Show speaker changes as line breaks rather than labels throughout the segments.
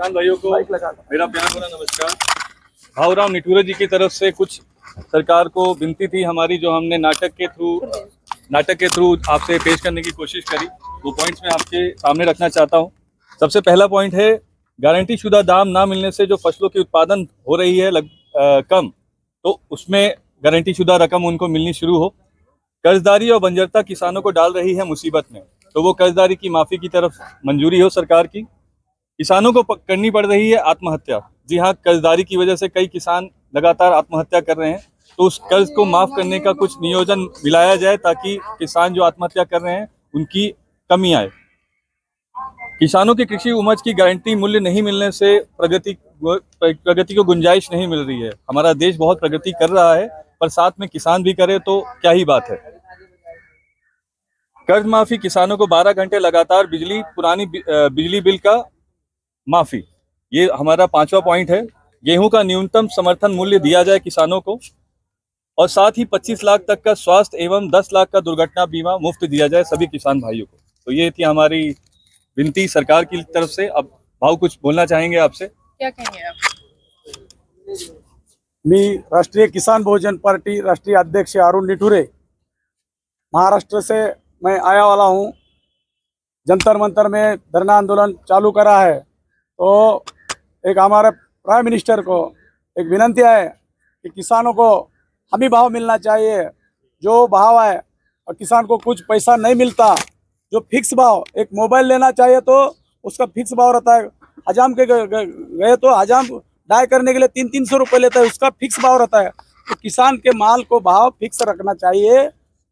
किसान भाइयों को मेरा प्यार भरा नमस्कार। भावराम निठुरे जी की तरफ से कुछ सरकार को विनती थी हमारी, जो हमने नाटक के थ्रू आपसे पेश करने की कोशिश करी। वो पॉइंट्स मैं आपके सामने रखना चाहता हूँ। सबसे पहला पॉइंट है, गारंटी शुदा दाम ना मिलने से जो फसलों की उत्पादन हो रही है कम, तो उसमें गारंटी शुदा रकम उनको मिलनी शुरू हो। कर्जदारी और बंजरता किसानों को डाल रही है मुसीबत में, तो वो कर्जदारी की माफ़ी की तरफ मंजूरी हो सरकार की। किसानों को करनी पड़ रही है आत्महत्या। जी हाँ, कर्जदारी की वजह से कई किसान लगातार आत्महत्या कर रहे हैं, तो उस कर्ज को माफ़ करने का कुछ नियोजन मिलाया जाए ताकि किसान जो आत्महत्या कर रहे हैं उनकी कमी आए। किसानों की कृषि उपज की गारंटी मूल्य नहीं मिलने से प्रगति को गुंजाइश नहीं मिल रही है। हमारा देश बहुत प्रगति कर रहा है, पर साथ में किसान भी करे तो क्या ही बात है। कर्ज माफी, किसानों को 12 घंटे लगातार पुरानी बिजली बिल का माफी, ये हमारा 5वां पॉइंट है। गेहूं का न्यूनतम समर्थन मूल्य दिया जाए किसानों को, और साथ ही 25 लाख तक का स्वास्थ्य एवं 10 लाख का दुर्घटना बीमा मुफ्त दिया जाए सभी किसान भाइयों को। तो ये थी हमारी विनती सरकार की तरफ से। अब भाऊ कुछ बोलना चाहेंगे आपसे?
क्या कहेंगे आप?
मी राष्ट्रीय किसान बहुजन पार्टी राष्ट्रीय अध्यक्ष अरुण निठुरे महाराष्ट्र से मैं आया वाला हूँ। जंतर मंतर में धरना आंदोलन चालू करा है, तो एक हमारे प्राइम मिनिस्टर को एक विनंती है कि किसानों को हमी भाव मिलना चाहिए। जो भाव है, और किसान को कुछ पैसा नहीं मिलता, जो फिक्स भाव, एक मोबाइल लेना चाहिए तो उसका फिक्स भाव रहता है। हजाम के गए तो हजाम डाई करने के लिए 300-300 रुपये लेता है, उसका फिक्स भाव रहता है। तो किसान के माल को भाव फिक्स रखना चाहिए।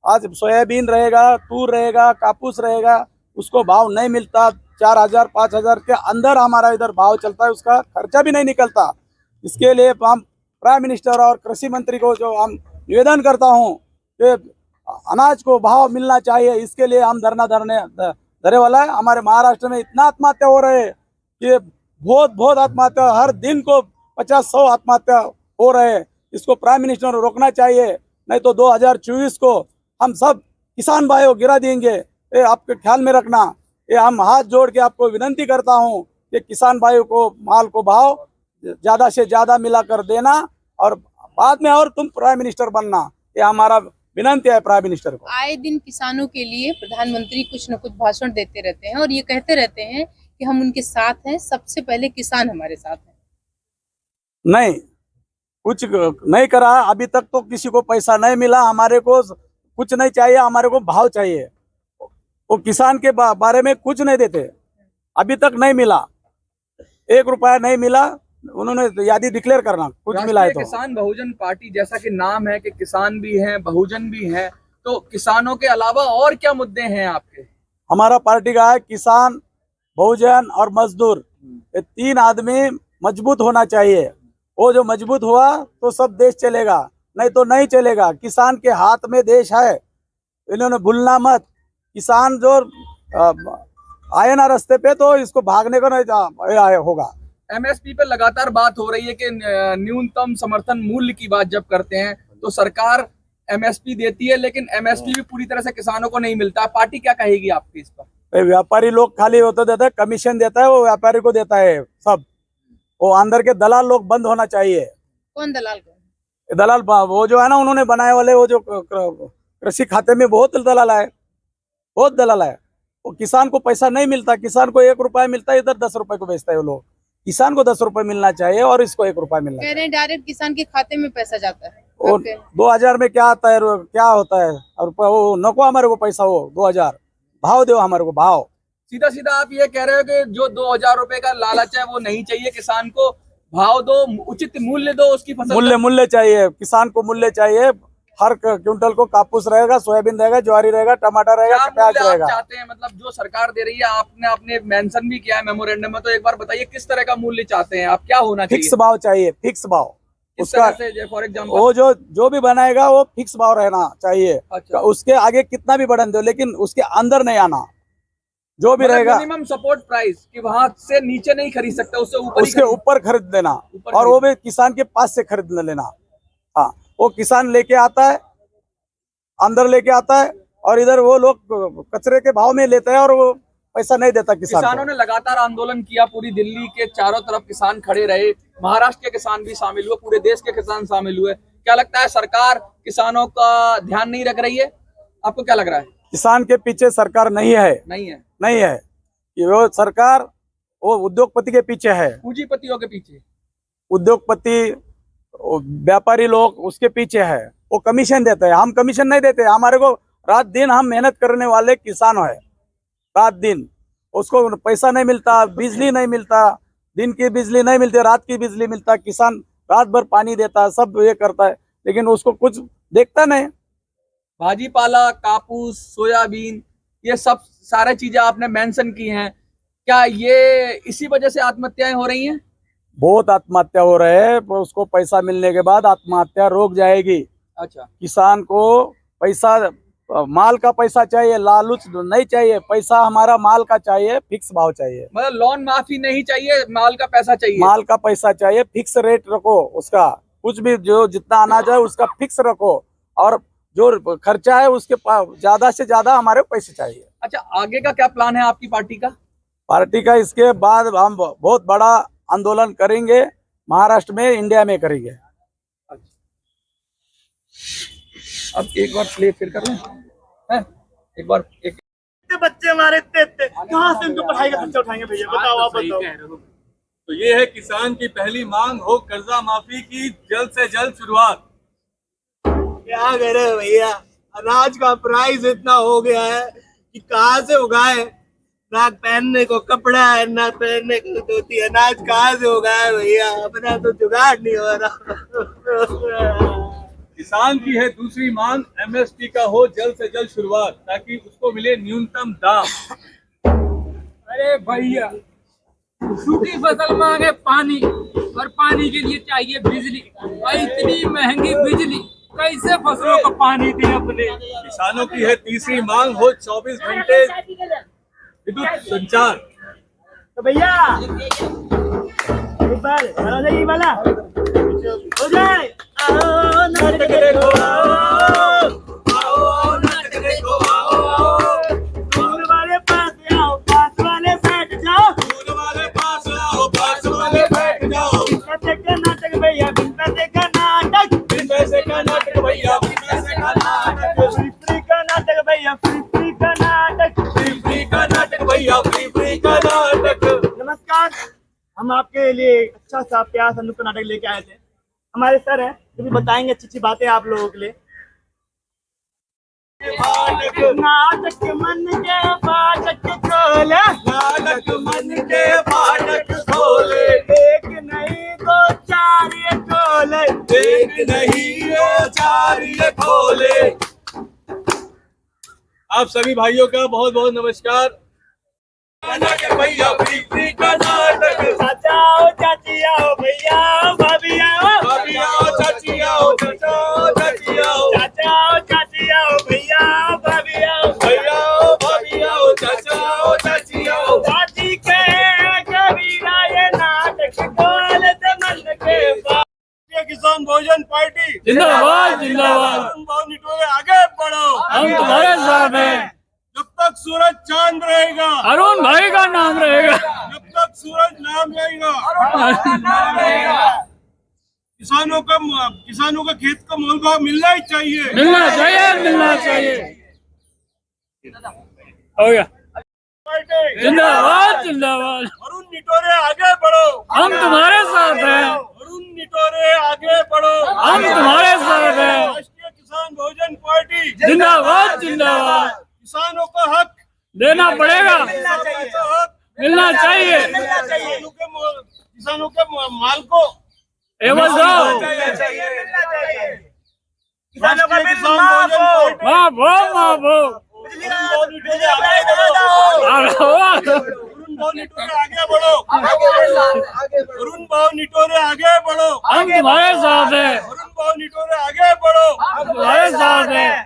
आज सोयाबीन रहेगा, तूर रहेगा, कापूस रहेगा, उसको भाव नहीं मिलता। 4,000-5,000 के अंदर हमारा इधर भाव चलता है, उसका खर्चा भी नहीं निकलता। इसके लिए हम प्राइम मिनिस्टर और कृषि मंत्री को जो हम निवेदन करता हूँ कि अनाज को भाव मिलना चाहिए। इसके लिए हम धरने वाला है। हमारे महाराष्ट्र में इतना आत्महत्या हो रहे हैं कि बहुत आत्महत्या, हर दिन को 50-100 आत्महत्या हो रहे हैं। इसको प्राइम मिनिस्टर को रोकना चाहिए, नहीं तो 2024 को हम सब किसान भाइयों गिरा देंगे। ये आपके ख्याल में रखना। ये हम हाथ जोड़ के आपको विनंती करता हूँ कि किसान भाइयों को माल को भाव ज़्यादा से ज़्यादा मिलाकर देना, और बाद में और तुम प्राइम मिनिस्टर बनना। ये हमारा विनंती है प्राइम मिनिस्टर को।
आए दिन किसानों के लिए प्रधानमंत्री कुछ न कुछ भाषण देते रहते हैं और ये कहते रहते हैं कि हम उनके साथ हैं, सबसे पहले किसान हमारे साथ हैं। नहीं,
कुछ नहीं करा अभी तक, तो किसी को पैसा नहीं मिला। हमारे को कुछ नहीं चाहिए, हमारे को भाव चाहिए। वो किसान के बारे में कुछ नहीं देते, अभी तक नहीं मिला, 1 रुपया नहीं मिला। उन्होंने यादी डिक्लेयर करना, कुछ मिला है तो।
किसान बहुजन पार्टी जैसा कि नाम है कि किसान भी हैं, बहुजन भी हैं, तो किसानों के अलावा और क्या मुद्दे हैं आपके?
हमारा पार्टी का है किसान, बहुजन और मजदूर, ये 3 आदमी मजबूत होना चाहिए। वो जो मजबूत हुआ तो सब देश चलेगा, नहीं तो नहीं चलेगा। किसान के हाथ में देश है, इन्होंने भूलना मत। किसान जो आए ना रास्ते पे, तो इसको भागने को नहीं होगा।
एमएसपी पे लगातार बात हो रही है कि न्यूनतम समर्थन मूल्य की बात जब करते हैं तो सरकार एमएसपी देती है, लेकिन एमएसपी भी पूरी तरह से किसानों को नहीं मिलता। पार्टी क्या कहेगी आपकी इस पर?
व्यापारी लोग खाली होते देता है, कमीशन देता है, वो व्यापारी को देता है सब। वो अंदर के दलाल लोग बंद होना चाहिए।
कौन दलाल?
दलाल वो जो है ना, उन्होंने बनाए वाले, वो जो कृषि खाते में बहुत दलाल है, बहुत दलाल है। वो किसान को पैसा नहीं मिलता, किसान को 1 रुपया मिलता है, इधर 10 रुपए को बेचता है वो लोग। किसान को 10 रुपए मिलना चाहिए और इसको 1 रुपया मिलना चाहिए।
कह रहे हैं डायरेक्ट किसान के खाते में पैसा जाता है।
और 2000 में क्या आता है, क्या होता है? और वो नको हमारे को पैसा, वो 2000 भाव दो हमारे को, भाव।
सीधा सीधा आप ये कह रहे हो कि जो 2000 रुपए का लालच है वो नहीं चाहिए, किसान को भाव दो, उचित मूल्य दो, उसकी फसल
मूल्य चाहिए, किसान को मूल्य चाहिए। हर क्विंटल को कापूस रहेगा, सोयाबीन रहेगा, ज्वारी रहेगा, टमाटर रहेगा, प्याज रहेगा।
चाहते हैं, मतलब जो सरकार दे रही है, आपने मेंशन भी किया है मेमोरेंडम में, तो एक बार बताइए किस तरह का मूल्य चाहते हैं आप? क्या होना चाहिए?
फिक्स भाव चाहिए, फिक्स भाव।
उसका फॉर एग्जाम्पल
वो जो भी बनाएगा वो फिक्स भाव रहना चाहिए।
अच्छा।
उसके आगे कितना भी बढ़न दो, लेकिन उसके अंदर नहीं आना। जो भी रहेगा
मिनिमम सपोर्ट प्राइस कि वहां से नीचे नहीं खरीद सकते, उसके
ऊपर खरीद लेना, और वो भी किसान के पास से खरीद लेना। हाँ, वो किसान लेके आता है, अंदर लेके आता है, और इधर वो लोग कचरे के भाव में लेते हैं, और वो पैसा नहीं देता किसान
किसानों ने लगातार आंदोलन किया, पूरी दिल्ली के चारों तरफ किसान खड़े रहे, महाराष्ट्र के किसान भी शामिल हुए, पूरे देश के किसान शामिल हुए। क्या लगता है सरकार किसानों का ध्यान नहीं रख रही है? आपको क्या लग रहा है?
किसान के पीछे सरकार नहीं है, नहीं है कि वो सरकार वो उद्योगपति के पीछे है,
पूंजीपतियों के पीछे,
उद्योगपति व्यापारी लोग उसके पीछे है। वो कमीशन देते हैं, हम कमीशन नहीं देते। हमारे को रात दिन हम मेहनत करने वाले किसान है, रात दिन उसको पैसा नहीं मिलता, बिजली नहीं मिलता, दिन की बिजली नहीं मिलती, रात की बिजली मिलता। किसान रात भर पानी देता है, सब ये करता है, लेकिन उसको कुछ देखता नहीं।
भाजीपाला, कापूस, सोयाबीन, ये सब सारे चीजें आपने मेंशन की हैं, क्या ये इसी वजह से आत्महत्याएं हो रही हैं?
बहुत आत्महत्या हो रहे हैं, उसको पैसा मिलने के बाद आत्महत्या रुक जाएगी।
अच्छा,
किसान को पैसा, माल का पैसा चाहिए, लालूच नहीं चाहिए। पैसा हमारा माल का चाहिए, फिक्स भाव चाहिए।
मतलब लोन माफी नहीं चाहिए, माल का पैसा चाहिए।
माल का पैसा चाहिए, फिक्स रेट रखो उसका, कुछ भी जो जितना अनाज है उसका फिक्स रखो, और जो खर्चा है उसके ज्यादा से ज्यादा हमारे पैसे चाहिए।
अच्छा, आगे का क्या प्लान है आपकी पार्टी का?
पार्टी का इसके बाद हम बहुत बड़ा आंदोलन करेंगे, महाराष्ट्र में, इंडिया में करेंगे।
अब एक बार प्ले फिर कर लें, हैं? एक बार एक
बच्चे हमारे इतने कहाँ से इनको पढ़ाई का खर्चा उठाएंगे भैया, बताओ आप बताओ।
तो ये है किसान की पहली मांग, हो कर्जा माफी की जल्द से जल्द शुरुआत।
क्या करे भैया, अनाज का प्राइस इतना हो गया है कि कहाँ से उगाए, ना पहनने को कपड़ा है, ना पहनने को धोती, अनाज कहाँ से उगाए भैया, अपना तो जुगाड़ नहीं हो रहा।
किसान की है दूसरी मांग, एमएसपी का हो जल्द से जल्द शुरुआत, ताकि उसको मिले न्यूनतम दाम।
अरे भैया, सूखी फसल मांगे पानी, और पानी के लिए चाहिए बिजली, और इतनी महंगी बिजली कैसे फसलों को पानी दे अपने।
किसानों की है तीसरी मांग, हो 24 घंटे विद्युत संचार।
तो भैया एक बार बना जाइए वाला हो जाए। आओ नाटक देखो, आओ नाटक देखो, दूर वाले पास आओ, पास वाले बैठ जाओ,
दूर वाले पास आओ, पास वाले बैठ जाओ।
बिन पैसे का नाटक भैया, बिन पैसे का नाटक,
बिन पैसे का नाटक भैया, बिन पैसे का नाटक,
फ्री फ्री का नाटक भैया, फ्री फ्री का नाटक,
फ्री फ्री का नाटक भैया, फ्री फ्री का नाटक।
नमस्कार, हम आपके लिए अच्छा सा प्यार सा नुक्कड़ नाटक लेके आए थे। हमारे सर हैं, जो भी बताएंगे अच्छी अच्छी बातें आप लोगों के लिए। नाटक मन के फाटक खोले,
नाटक मन के फाटक खोले,
एक नहीं दो चार ये खोले,
एक नहीं दो चार ये खोले। आप सभी भाइयों का बहुत बहुत नमस्कार। नाटक भैया, फ्री फ्री का नाटक।
चाचा आओ, चाची आओ, भैया आओ, भाभी आओ,
भाभी आओ, चाची आओ, चाचा आओ, चाची आओ,
चाचा आओ, चाची आओ, भैया आओ, भाभी आओ,
भैया आओ, भाभी आओ, चाचा आओ, चाची आओ।
चाची के कबीरा ये नाटक खोले थे मन के बात। किसान भोजन पार्टी
जिंदाबाद, जिंदाबाद।
आगे बढ़ो,
हम तुम्हारे साथ हैं।
जब तक सूरज चांद रहेगा,
अरुण भाई का नाम रहेगा।
जब तक सूरज नाम रहेगा, किसानों का खेत का मोल भाव मिलना ही चाहिए,
मिलना चाहिए, मिलना चाहिए। हो गया, जिंदाबाद, जिंदाबाद।
अरुण निटोरे आगे बढ़ो,
हम तुम्हारे साथ हैं।
अरुण निटोरे आगे बढ़ो,
हम तुम्हारे साथ हैं।
राष्ट्रीय किसान भोजन पार्टी
जिंदाबाद, जिंदाबाद।
किसानों का हक
देना पड़ेगा,
मिलना चाहिए,
मिलना चाहिए।
किसानों के माल को
एवज दो,
किसानों का किसान भोजन पार्टी
माँ भो, माँ भो।
अरुण निटोरे आगे बढ़ो, आगे बढ़ो, अरुण भाव निटोरे आगे बढ़ो,
हम तुम्हारे साथ हैं।
अरुण भाव निटोरे आगे बढ़ो,
हम तुम्हारे साथ हैं।